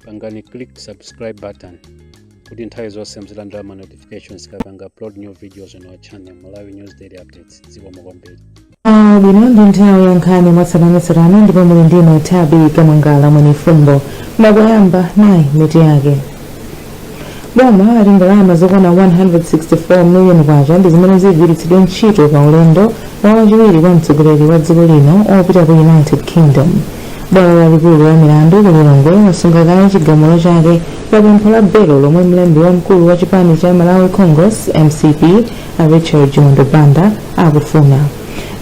pangani click subscribe button kuti nthawi zonse mzilandira ma notifications kapanga upload new videos on our channel Malawi News Daily Updates. Zikomo kwambiri. Bwino ndi nthawi ya nkhani mwatsatanetsatane ndipo muli ndine Tabi Kamangala mwini fumbo makoyamba nayi miti yake. Boma ali ndalama zokwana 164 million kwacha ndi zimene zigwiritsidwe ntchito pa ulendo wa wachiwiri kwa mtsogoleri wa dziko lino opita ku United Kingdom. Bwalo lalikulu la Mulandu Lero lasunga kale chigamulo chake pa pempho la Belo lomwe mlembi wamkulu wa chipani cha Malawi Congress MCP Richard Chimwendo Banda akufuna.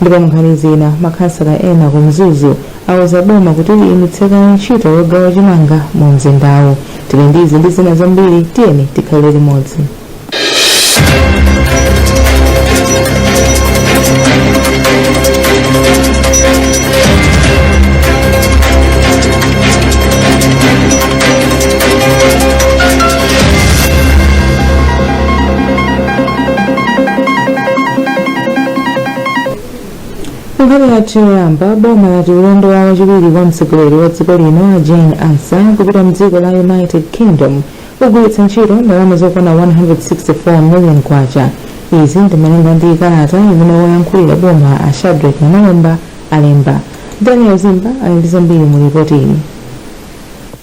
Ndipo nkhani zina makhansala ena ku Mzuzu awuza boma kuti imitseka ntchito yogawa chimanga mu mzindawo. Tili ndizi ndi zina zambiri, tiyeni tikhale limodzi. Nkhani yathu yoyamba, boma lati ulendo wa wachiwiri wa mtsogoleri wa dziko lino Jane Ansa kupita mdziko la United Kingdom ugwiritsa ntchito ndalama zokwana 164 million kwacha. Izi ndimalinga ndi kalata imene woyankhulira boma a Shadrack Namalomba alemba. Daniel Zimba ali ndi zambiri mu ripoti iyi.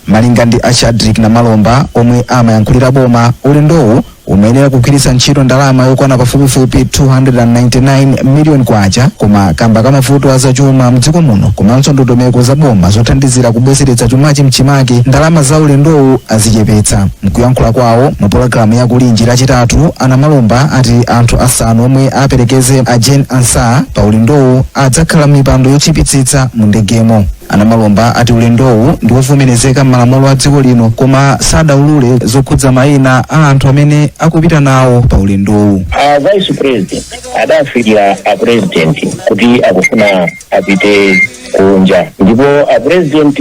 Malinga ndi a Shadrack Namalomba omwe amayankhulira boma, ulendowu umayenera kugwiritsa ntchito ndalama yokwana pafupifupi 299 million kwacha, koma kamba kamavuto azachuma mdziko muno komanso ndondomeko za boma zothandizira kubwezeretsa chumachi mchimake, ndalama za ulendowu azichepetsa. Mkuyankhula kwawo mu pologalamu ya kulinji lachitatu, Namalomba ati anthu asanu omwe aperekeze a Jane Ansa pa ulendowu adzakhala mipando yochipitsitsa mu ndegemo. Namalomba ati ulendowu ndi wovomerezeka m'malamulo a dziko lino, koma sadaulule zokhudza mayina a anthu amene akupita nawo pa ulendowu. Vice President adafirira a President kuti akufuna apite kunja, ndipo a President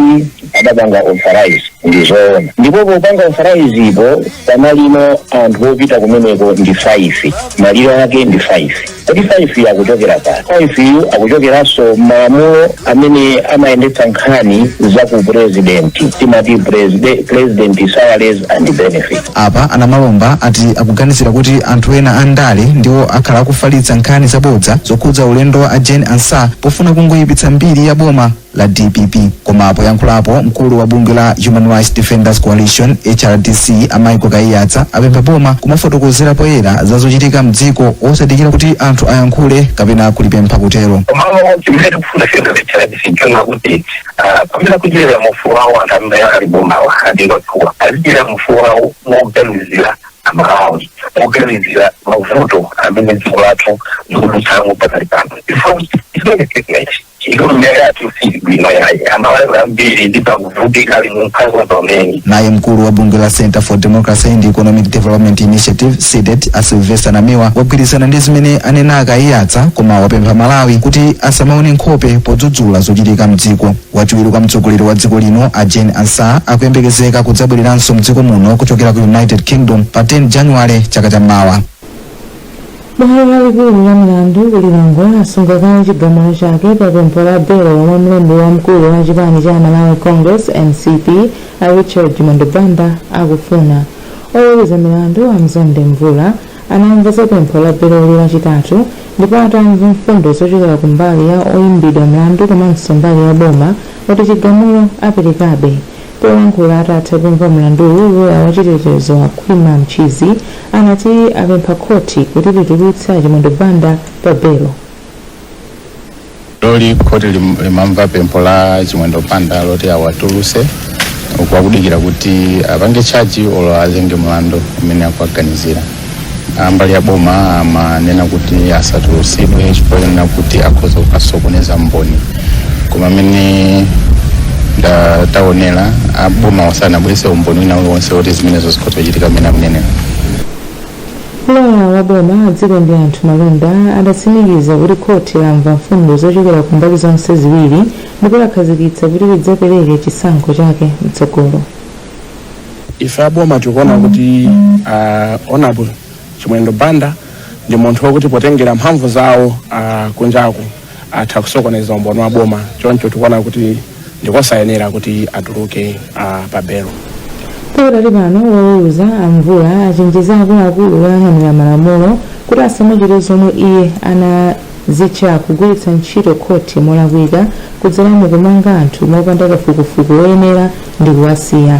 adapanga authorize ndizoona, ndipo popanga authorize ipo pamalino anthu opita kumeneko ndi 5, maliro ake ndi 5. Kodi 5 akuchokera pa 5 akuchokeranso malamulo amene amayendetsa nkhani za ku president, timati president salaries and benefits. Apa Namalomba ati akuganizira kuti anthu ena a Ndale ndiwo akhala akufalitsa nkhani zabodza zokhudza ulendo wa Jane Ansa pofuna kungoyipitsa mbiri ya boma la DPP. Koma poyankhulapo mkulu wa bungwe la Human Rights Defenders Coalition HRDC Amaiko Kaiyatsa apempha boma kumafotokozera poyera za zochitika mdziko osadikira kuti anthu ayankhule kapena kulipempha kutero. Chimene tikufuna sendo HRDC chona kuti pamene kuchira mufuwa wa amene ali boma wa ndinokuwa azira mufuwa moganizira amalawi moganizira mavuto amene dziko lathu likudutsamu pakali pano. Naye mkulu wa bunge la Center for Democracy and Economic Development Initiative CDET Sylvester Namiwa wagwirizana ndi zimene anena Kaiyatsa, koma wapempha Malawi kuti asamaone nkhope podzudzula zochitika mdziko. Wachiwiri kwa mtsogoleri wa dziko lino a Jane Ansa akuyembekezeka kudzabwereranso mdziko muno kuchokera ku United Kingdom pa 10 January chaka chammawa. Bwalo lalikulu la Mulandu Lero lasunga kale chigamulo chake pa pempho la Belo lomwe mlembi wamkulu wa chipani cha Malawi Congress MCP Richard Chimwendo Banda akufuna. Oweruza milandu a Zonse Mvula anamva za pempho la Belo lachitatu ndipo atamva mfundo zochokera ku mbali ya oyimbidwa mlandu komanso mbali ya boma kuti chigamulo aperekabe. Poyankhula atatha kumva mlanduwu, loya wachitetezo Akhwima Mchizi anati apempha khoti kuti litulutse Chimwendo Banda pa Belo. Loli khoti limamva pempho la Chimwendo Banda loti awatulutse ukudikira kuti apange chaji olo azenge mlandu umene akuganizira. Mbali ya boma amanena kuti asatulutsidwe chifukwa kuti akhoza kukasokoneza mboni, koma amene taonera boma wasanabwese umboni wina uliwonse kuti zimenezo zikhoza kuchitika mmene akunenera. Loya wa boma dziko ndi anthu malonda adatsimikiza kuti khoti lamva mfundo zochokera ku mbali zonse ziwiri ndipo lakhazikitsa kuti lidzapereke chisankho chake mtsogolo. Ife aboma tikuona kuti Honorable Chimwendo Banda ndi munthu wokuti potengera mphamvu zawo kunjaku atha kusokoneza umboni wa boma, choncho tikuona kuti ndikosayenera kuti atuluke pa Belo. Pakadali pano woweruza amvula achenjeza akuluakulu oyang'anira malamulo kuti asamachite zomwe iye anazitcha kugwiritsa ntchito khoti molakwika kudzera mu kumanga anthu mopanda kafukufuku oyenera ndi kuwasiya.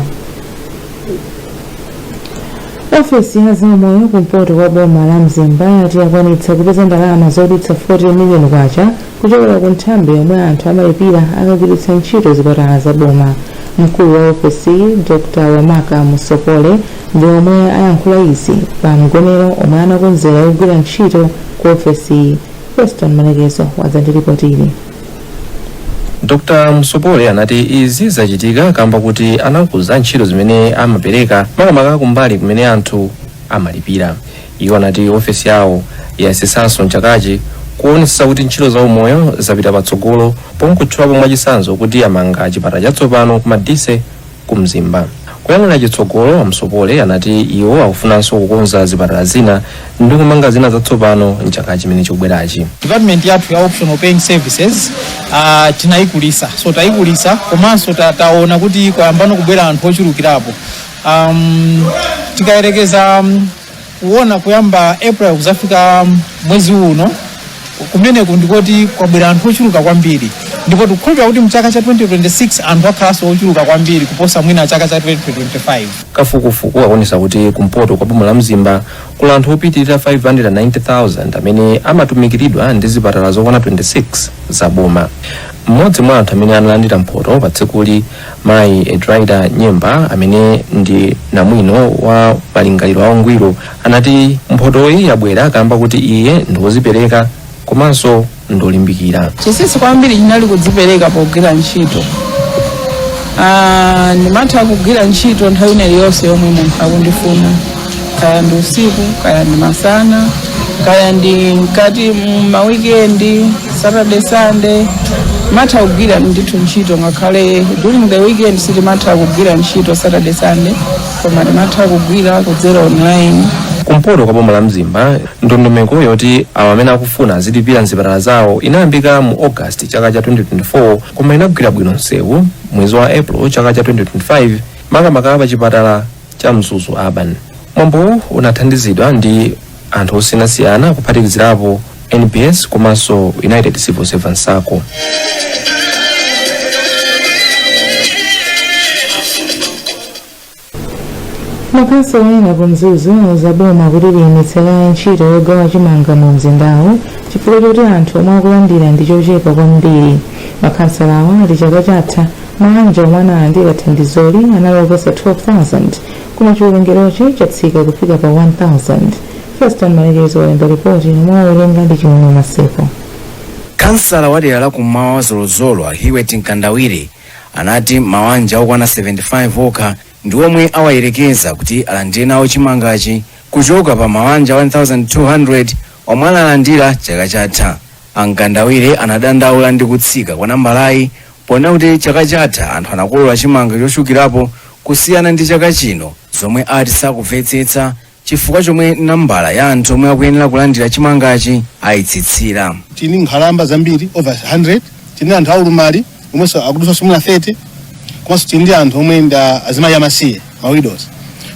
Ofesi ya Zomwe kumpoto kwa boma la Mzimba yati yakwanitsa kupeza ndalama zodutsa 40 miliyoni kwacha kuchokera ku nthambi yomwe anthu amalipira akagwiritsa ntchito zipatala za boma. Mkulu wa ofesi Dr. Wamaka Musopole ndi omwe ayankhula izi pa mgonero omwe anakonzera kugwira ntchito ku ofesi. Weston Malekezo wadzandiripotiri. Dr. Musopole anati izi zachitika kamba kuti anakuza ntchito zimene amapereka makamaka kumbali kumene anthu amalipira. Iwo anati ofesi yawo yasesanso mchakachi kuonetsa kuti ntchito za umoyo zapita patsogolo pomwe kutchulapo mwachitsanzo kuti amanga chipatala chatsopano ku Madise ku Mzimba. Kuyang'anira chitsogolo, Musopole anati iwo akufunanso kukonza zipatala zina ndi kumanga zina zatsopano mchaka chimene chikubwerachi. Department yathu ya optional paying services tinaikulisa, so taikulisa komanso taona kuti kwayambano kubwera anthu ochulukirapo. Tikayerekeza kuona kuyamba April kuzafika mwezi uno kumene kundikoti kwabwera anthu ochuluka kwambiri, ndipo tikukhulupirira kuti mchaka cha 2026 anthu akhalanso ochuluka kwambiri kuposa mwina chaka cha 2025. Kafukufuku akuonetsa kuti kumpoto kwa boma la Mzimba kuli anthu opitirira 590,000 amene amatumikiridwa ndi zipatala zokwana 26 za boma. Mmodzi mwa anthu amene analandira mphoto pa tsikuli mayi Edraida Nyemba amene ndi namwino wa malingaliro aungwiro anati mphotoyi yabwera kamba kuti iye ndikuzipereka komanso ndolimbikira. Chisisi kwambiri chinali kudzipereka pogwira ntchito. Ndimatha kugwira ntchito nthawi iliyonse yomwe munthu akundifuna, kaya ndi usiku, kaya ndi masana, kaya ndi mkati ma weekend, Saturday Sunday. Matha kugwira ndithu ntchito ngakhale during the weekend sitimatha kugwira ntchito Saturday Sunday, koma ndimatha kugwira kudzera online. Kumpoto kwa boma la Mzimba ndondomeko yoti awo amene akufuna azilipira zipatala zawo inayambika mu August chaka cha 2024 koma inagwira bwino nsewu mwezi wa April chaka cha 2025 makamaka pa chipatala cha Mzuzu Urban. Mwambo unathandizidwa ndi anthu osiyanasiyana kuphatikizirapo NPS komanso United Civil Servants Sacco. Makanso ena ku Mzuzu auza boma kuti liyimitsira ntchito yogawa chimanga mu mzindawu chifukwa choti anthu omwe akulandira ndi chochepa kwambiri. Makansalawa ati chaka chatha mabanja omwe analandira thandizoli anali oposa 12,000 koma chiwerengerochi chatsika kufika pa 1,000. Weston Malekezo walemba ripoti omwe awerenga ndi Chimuno Maseko. Kansala wa dera la kummawa wa Zolozolo Hiweti Nkandawire anati mabanja okwana 75 okha ndi omwe awayerekeza kuti alandire nawo chimangachi kuchoka pa mabanja 1,200 omwe analandira chaka chatha. Nkandawire anadandaula ndi kutsika kwa nambalayi pona kuti chaka chatha anthu anakolola chimanga chochulukirapo kusiyana ndi chaka chino, zomwe ati sakumvetsetsa chifukwa chomwe nambala ya anthu omwe akuyenera kulandira chimangachi ayitsitsira. Tini nkhalamba zambiri over 100, tini anthu aulumali omwenso akudusa somuna 30, komanso tini anthu omwe nda azimayi amasiye widows.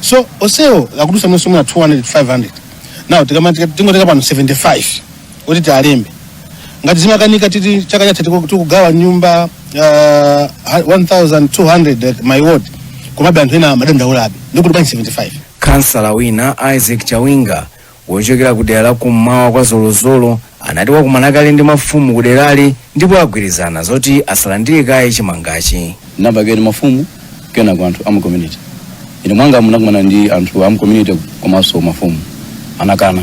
So osewo akudusa mwenso somuna 200 500. Now tingoteka pano 75 kuti tialembe. Ngati zimakanika titi chaka chatha tikugawa nyumba 1,200 my ward komabe anthu ena madandaulabe ndikuti bani 75. Kansala wina Isaac Chawinga wochokera ku dera la kummawa kwa Zolozolo anati wakumana kale ndi mafumu ku derali ndipo agwirizana zoti asalandire kaye chimangachi. Nabageni mafumu kena kwa anthu amu community. Ine mwanga munakumana ndi anthu amu community komanso mafumu anakana.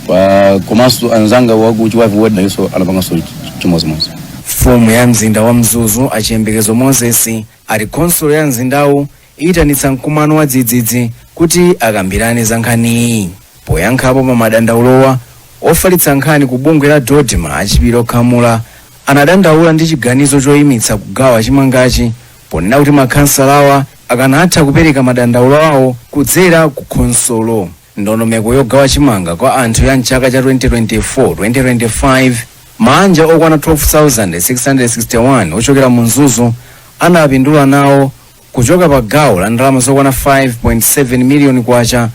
Pa komanso anzanga wakuti waviweda yeso anapanganso chimodzimodzi. Mfumu ya mzinda wa Mzuzu achiyembekezo Moses ali konsolo ya mzindawu itanitsa mkumano wa dzidzidzi kuti akambirane za nkhani. Poyankhapo pa madandaulowa ofalitsa nkhani ku bungwe la Dodma achipiro Khamula anadandaula ndi chiganizo choyimitsa kugawa chimangachi ponena kuti makhansalawa akanatha kupereka madandaulo awo kudzera ku konsolo. Ndondomeko yogawa chimanga kwa anthu ya mchaka cha 2024-2025 mabanja okwana 12,661 ochokera mu Mzuzu anapindula nawo kuchoka pa gawo la ndalama zokwana 5.7 miliyoni kwacha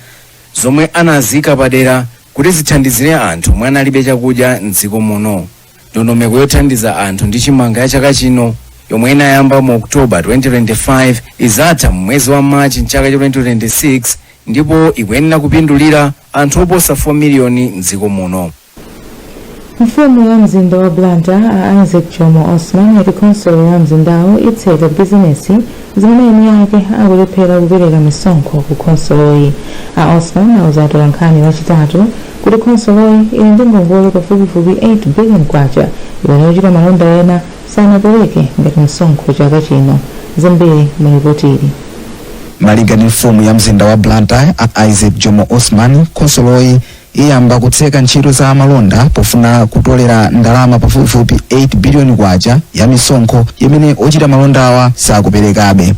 zomwe anazika padera kuti zithandizire anthu omwe analibe chakudya m'dziko muno. Ndondomeko yothandiza anthu ndi chimanga ya chaka chino yomwe inayamba mu Oktoba 2025 izatha mu mwezi wa Machi mchaka cha 2026 ndipo ikuyenera kupindulira anthu oposa 4 miliyoni m'dziko muno. Mfumu ya mzinda wa Blantyre Isaac Jomo Osman yati khonsolo ya mzindawo itseka bizinesi zimene eni yake akulephera kupereka misonkho ku khonsoloyi. Osman auza atola nkhani lachitatu kuti khonsoloyi ili ndi ngongole pafupifupi 8 billion kwacha imene yochita malonda ena sanapereke ngati misonkho chaka chino. Zambiri mulipotiri. Malinga ndi mfumu ya mzinda wa Blantyre Isaac Jomo Osman, khonsoloyi iyamba kutseka ntchito za malonda pofuna kutolera ndalama pafupifupi 8 billion kwacha ya misonkho imene ochita malondawa sakuperekabe.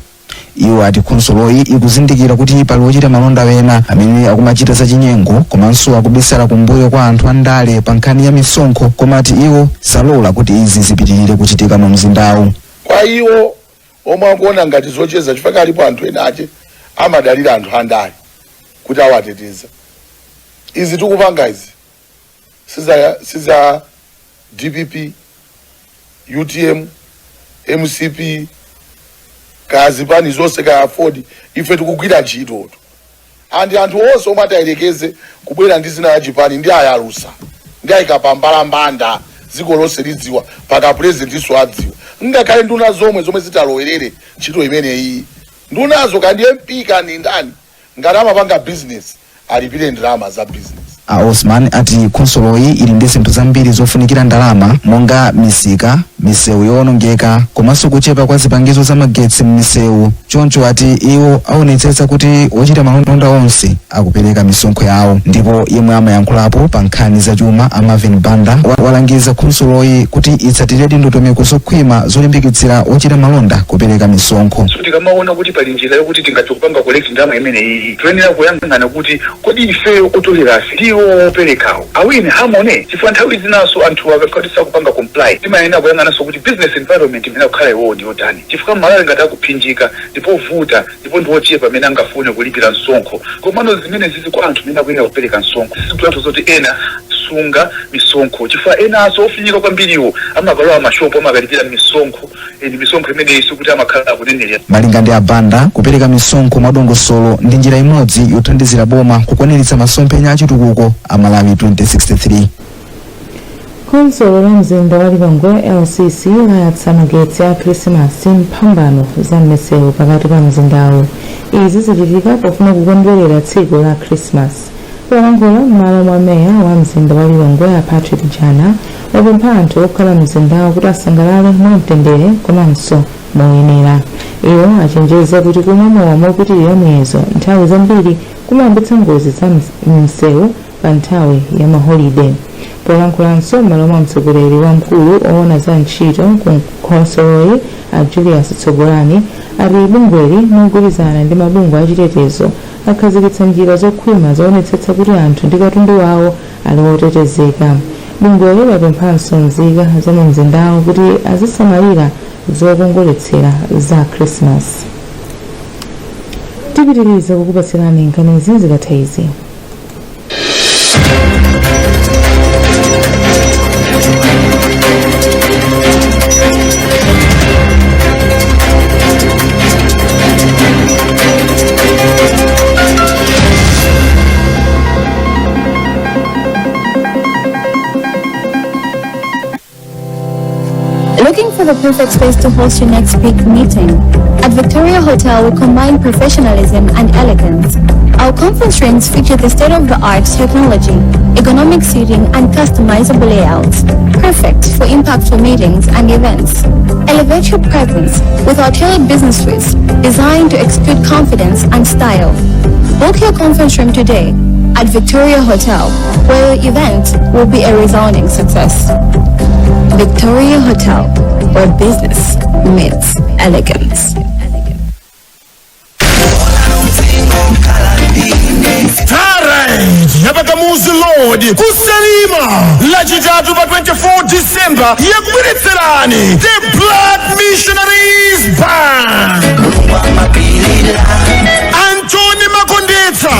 Iwo ati khonsoloyi ikuzindikira kuti pali ochita malonda wena amene akumachita zachinyengo komanso akubisala kumbuyo kwa anthu a Ndale pa nkhani ya misonkho, koma ati iwo salola kuti izi zipitirire kuchitika mu mzindawu. Kwa iwo omwe akuona ngati zocheza chifukwa alipo anthu ena ake amadalira anthu a Ndale kuti awateteza. Izi tikupanga izi siza DPP, UTM, MCP, kazi pani zonse ka afford ife tikugwira ntchito. Anthu onse omwe atayelekeze kubwera ndi zina la chipani ndi ayalusa ndi ayikapambala mbanda dziko lonse lidziwa paka president iso adziwa. Ngakhale nduna zomwe zitalowerere ntchito imeneyi ndunazo kandi MP kandi ndani ngati amapanga business alipire ndalama za business. Osman ati khonsoloyi ili ndi zinthu zambiri zofunikira ndalama monga misika, misewu yowonongeka komanso kuchepa kwa zipangizo za magetsi m'misewu. Choncho ati iwo aonetsetsa kuti ochita malonda onse akupereka misonkho yawo. Ndipo yemwe amayankhulapo pa nkhani za chuma Marvin Banda walangiza khonsoloyi kuti itsatiredi ndondomeko zokhwima zolimbikitsira ochita malonda kupereka misonkho. Tikamaona kuti pali njira yokuti tingatopanga collect ndalama imeneyi toyenera kuyang'ana kuti kodi ife otolera ndiwo operekawo awine hamone chifukwa nthawi zinaso anthu akakhatisa kupanga comply timayenera kuyang'ananso kuti business environment imene akukhala iwo ndi yotani, chifukwa Malawi ngati akuphinjika ndipo vuta ndipo ndi ochepa amene angafune kulipira msonkho komano zimene zizi kwa anthu amene akuyenera kupereka msonkho sizinthu zoti ena sunga misonkho chifukwa enaso ofinyika kwambiriwo amabalowa mashopo amakalipira misonkho misonkho imene isu kuti amakhala kunenera. Malinga ndi Banda, kupereka misonkho mwadongosolo ndi njira imodzi yothandizira boma kukwaniritsa masomphenya achitukuko a Malawi 2063. Khonsolo la mzinda wa Lilongwe LCC layatsa magetsi a Krismasi mphambano za m'misewu pakati pa mzindawo. Izi zachitika pofuna kukondwerera tsiku la Krismasi. Polankhula m'malo mwa meya wa mzinda wa Lilongwe a Patrick Jana wapempha anthu okhala mzindawo kuti asangalale mwamtendere komanso moyenera. Iwo achenjeza kuti kumwa mowa mopitirira muyezo nthawi zambiri kumayambitsa ngozi za msewu pa nthawi ya maholide. Polankhulanso m'malo mwa mtsogoleri wamkulu oona za ntchito ku khonsoloyi a Julius Tsogolani ati bungweli mogwirizana ndi mabungwe achitetezo akhazikitsa njira zokhwima zoonetsetsa kuti anthu ndi katundu wawo ali otetezeka. Bungweli lapemphanso nzika za mu mzindawo kuti azisamalira zokongoletsera za Krismasi. Tipitiriza kukupatsirani nkhani zikatha izi. Looking for the perfect space to host your next big meeting? At Victoria Hotel, we combine professionalism and elegance. Our conference rooms feature the state-of-the-art technology, ergonomic seating, and customizable layouts, perfect for impactful meetings and events. Elevate your presence with our tailored business suites designed to exude confidence and style. Book your conference room today at Victoria Hotel, where your event will be a resounding success. Victoria Hotel, where business meets elegance. Yapakamuzi Lord kusalima lachitatu pa 24 December yakubweretserani The Blood Missionaries Band. Antoni Makondetsa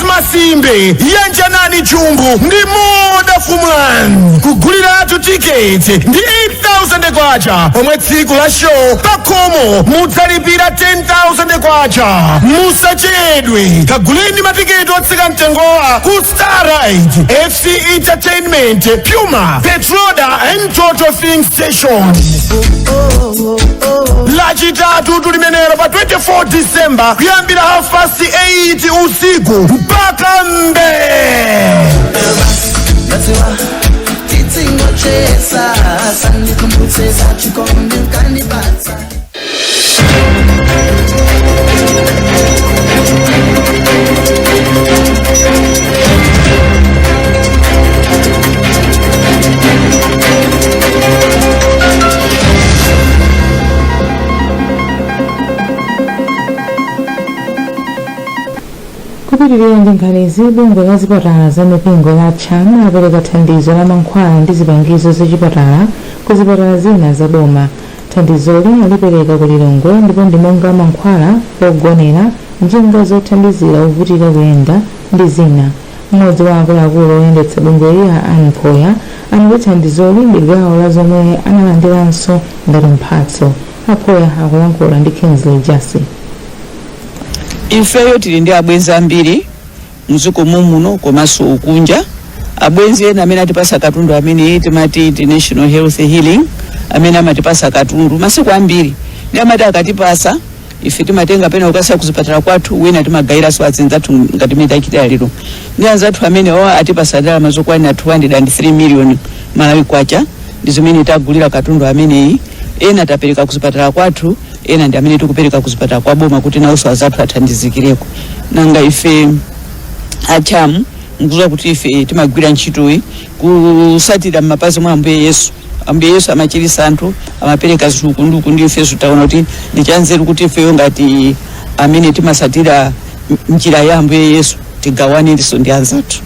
Masimbe yanjanani chumbu ndi moda fumwan kugulira atu tiketi ndi 8,000 kwacha omwe tsiku la show pakomo mudzalipira 10,000 kwacha. Musachedwe, kaguleni matiketi otsika mtengowa ku Starride, FC Entertainment, Puma, Petroda and Total Filling Station. Lachitatu tulimenera pa 24 December kuyambira 8:30 usiku mpaka mbe. Kupitirira ndi nkhani bungwe la zipatala za mipingo la Chama apereka thandizo la mankhwala ndi zipangizo zachipatala ku zipatala zina za boma. Thandizoli alipereka ku Lilongwe ndipo ndi monga mankhwala pogonera, njinga zothandizira ovutika kuyenda ndi zina. Mmodzi wa akuluakulu oyendetsa bungweli a Anpoya anati thandizoli ndi gawo la zomwe analandiranso ngati mphatso. Apoya akulankhula ndi Kingsley Jasi. Ifeyo tili ndi abwenzi ambiri muziko muno komanso ukunja. Abwenzi ena amene atipasa katundu amene timati International Health Healing amene amatipasa katundu masiku ambiri ndi amati akatipasa ife timatenga pena ukasa kuzipatala kwathu wena timagairaso atsinzathu ngati medakita lero. Ndi anzathu amene atipasa dala mazokwana 203 million Malawi kwacha ndi zimene tagulira katundu amene ena tapereka kuzipatala kwathu ena ndi amene tikupereka kuzipatala kwa boma kuti nawonso azathu athandizikireko. Nanga ife achamu nguza kuti ife timagwira ntchitoyi kusatira m'mapazi mwa Ambuye Yesu. Ambuye Yesu amachirisa anthu amapereka zilukunduku ndi ifeso taona kuti ndichanzeru kuti ifeyo ngati amene timasatira njira ya Ambuye Yesu tigawanirinso ndi anzathu.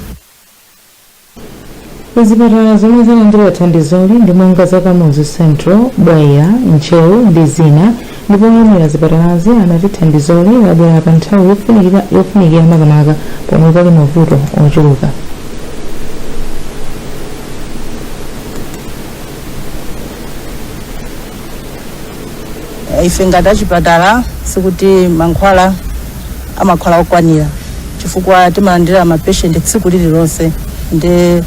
Zipatala zomwe zalandira thandizoli ndi monga za Kamuzu Central, Bwalo, Nchewu ndi zina, ndipo oyimira zipatalazi anati thandizoli labwera pa nthawi yofunikira makamaka pomwe pali mavuto ochuluka. Ife ngati achipatala sikuti mankhwala amakhala okwanira chifukwa timalandira mapatient tsiku lililonse ndi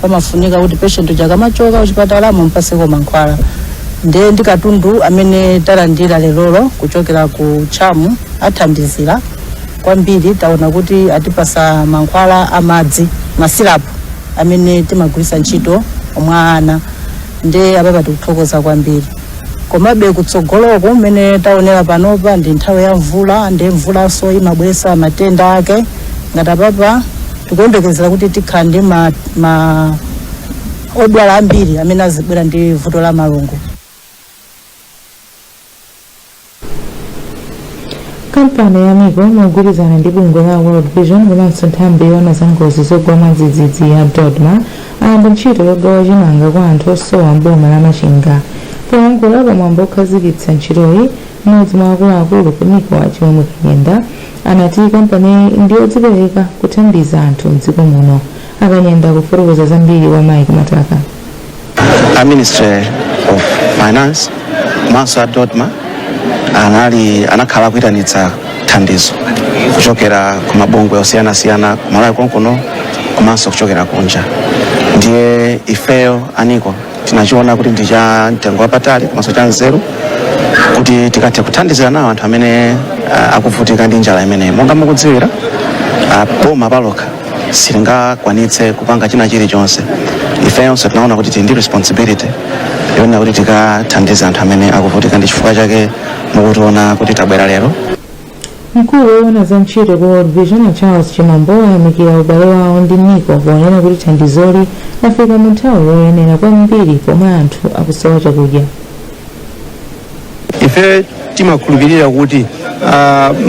pamafunika kuti patient uja akamachoka kuchipatala mumpaseko mankhwala. Ndi katundu amene talandira lero kuchokera ku Chamu athandizira kwambiri. Taona kuti atipasa mankhwala amadzi masirapu amene timagwirisa ntchito omwana ndi ababa tikuthokoza kwambiri. Komabe kutsogoloko mmene taonera panopa ndi nthawi ya mvula ndi mvulanso imabweretsa matenda ake. Ngati apapa tikuyembekezera kuti tikhala ndi odwala ambiri amene azibwera ndi vuto la malungo. Kampani ya Miko mogwirizana ndi bungwe la World Vision komanso nthambi yoona za ngozi zogwa mwadzidzidzi ya Dodma ayamba ntchito yogawa chimanga kwa anthu osowa m'boma la Machinga. Poyankhula pamwambo okhazikitsa ntchitoyi, mmodzi mwa akuluakulu ku Miko Chimwendo Banda anati kampani ndiyodzipereka kuthandiza anthu m'dziko muno. Akanyenda kufotokoza zambiri wa Mike Mataka. A Ministry of Finance komanso a Dodma anakhala kuyitanitsa thandizo kuchokera ku mabungwe osiyanasiyana ku Malawi konkuno komanso kuchokera kunja. Ndiye ifeyo aniko tinachiona kuti ndi cha mtengo wapatali komanso cha nzeru kuti tikathe kuthandizira nawo anthu amene akuvutika ndi njala imeneyi. Monga mukudziwira boma palokha silingakwanitse kupanga china chilichonse. Ifeyonso tinaona kuti tili ndi responsibility yona kuti tikathandiza anthu amene akuvutika ndi chifukwa chake mukutiona kuti tabwera lero. Mkulu woona za ntchito ku World Vision Charles Chimambo ayamikira ubale wawo ndi Miko ponena kuti thandizoli lafika mu nthawi yoyenera kwambiri pomwe anthu akusowa chakudya. Ife timakhulupirira kuti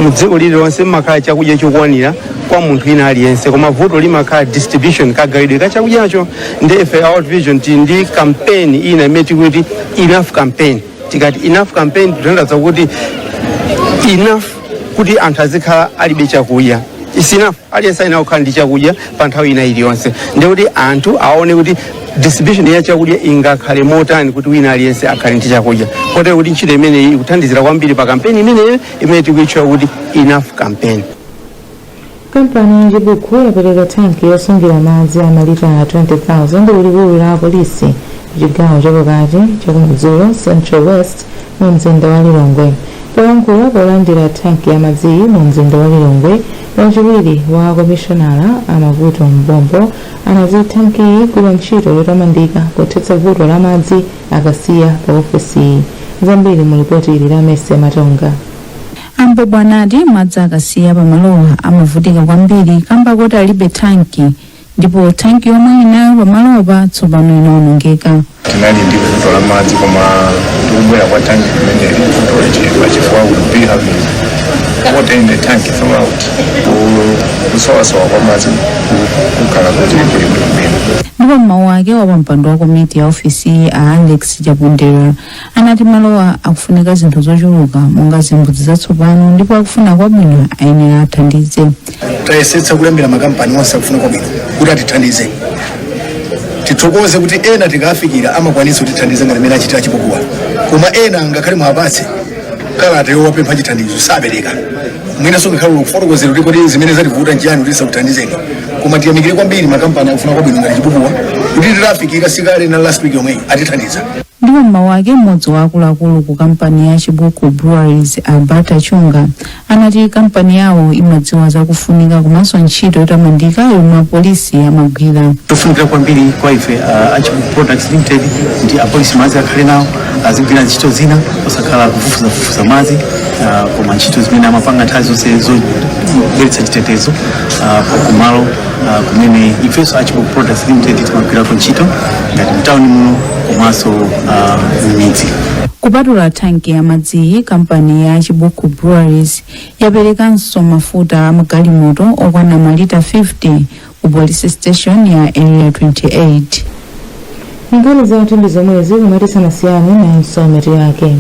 mu dziko lililonse mmakhala chakudya chokwanira kwa munthu ina aliyense koma vuto limakhala distribution kagawidwe kachakudyacho. Ndefe our vision ndi campaign ina imene tikuti enough campaign. Tikati enough campaign tutandaza kuti enough kuti anthu azikhala alibe chakudya. Is enough aliyense ayenera kukhala ndi chakudya pa nthawi ina iliyonse. Ndikuti anthu aone kuti distribution ya chakudya ingakhale motani kuti wina aliyense akhale ndi chakudya. Kotero kuti ntchito imeneyi ikuthandizira kwambiri pa campaign imeneyo imene tikuyitchula kuti enough campaign. Kampani ya Chibuku yapereka tanki yosungira madzi a malita 20,000 kulikulu la polisi kuchigawo chapakati chakumadzulo Central West mu mzinda wa Lilongwe. Poyankhula polandira tanki ya madzi mu mzinda wa Lilongwe, wachiwiri wa komishonala amavuto mbombo anati tanki kuli ntchito yotamandika kuthetsa vuto la madzi akasiya pa ofesi. Zambiri mu ripoti ili la Mese Matonga. Ambobo anati madzi akasiya pamalowa amavutika kwambiri kamba kuti alibe tanki, ndipo tanki yomwe inayo pamalowa tsopano inaonongeka. Tinali ndi vuto la madzi koma tikubwera kwa tanki imene itolechepa chifukwa will be having water in the tank throughout. Kusowasowa kwa madzi kukhala kuti kuli bwino. Ndipo mmawu ake wapampando wa komiti ya ofisi a Alex Chapundera anati malowa akufunika zinthu zochuluka monga zimbudzi zatsopano ndipo akufuna kwabwino ayenera athandize. Tayesetsa kulembera makampani onse akufuna kwabwino kuti atithandize. Tithokoze kuti ena tikafikira amakwanisa kutithandiza ngati mmene achitira Chibukuwa. Koma ena ngakhale mwapatse kalata yowapempha chithandizo sabereka. Mwina songa khala ukufotokozera kuti kodi zimene zativuta njani kuti sakuthandizeni. Koma tiyamikire kwambiri makampani akufuna kwabwino ngati Chibukuwa kuti tirafikira sikale na last week yomwe atithandiza. Ndipo mmawu ake mmodzi wa akuluakulu ku kampani ya Chibuku Breweries Alberta Chunga anati kampani yawo imadziwa zakufunika komanso ntchito yotamandika yomwe apolisi amagwira. Tofunikira kwambiri kwa ife Chibuku Products Limited ndi apolisi madzi akhale nawo azigwira ntchito zina osakhala kufufuza madzi koma ntchito zimene amapanga nthawi zonse zobweretsa chitetezo kumalo kumene ifenso Chibuku Products Limited timagwirako ntchito ngati mtawuni muno komanso m'midzi. Kupatula tanki ya madzi, kampani ya Chibuku Breweries yaperekanso mafuta amagalimoto okwana malita 50 ku police station ya area 28. Nkhani zathu ndi zomwe zikumatisiyana na nsomero yake.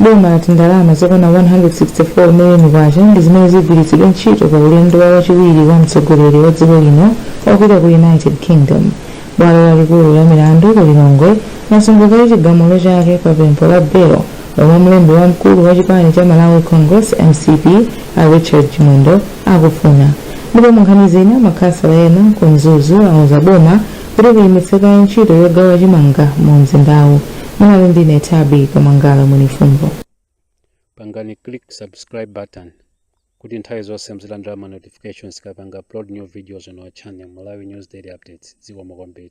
Boma lati ndalama zokwana 164 million kwacha ndi zimene zigwiritsidwa ntchito pa ulendo wa wachiwiri wa mtsogoleri wa dziko lino opita ku United Kingdom. Bwalo lalikulu la Mulandu ku Lilongwe lasunguka chigamulo chake pa pempho la Belo lomwe mlembi wamkulu wa chipani cha Malawi Congress MCP a Richard Chimwendo akufuna. Ndipo munkhani zina makhansala ena ku Mzuzu auza boma kuti kuyimitsika ntchito yogawa chimanga mu mzindawu. Mwana ndine Tabi Kamangala Munifumbo. Pangani click subscribe button kuti nthawi zonse muzilandira ma notifications kapanga upload new videos on our channel Malawi News Daily Updates. Zikomo kwambiri.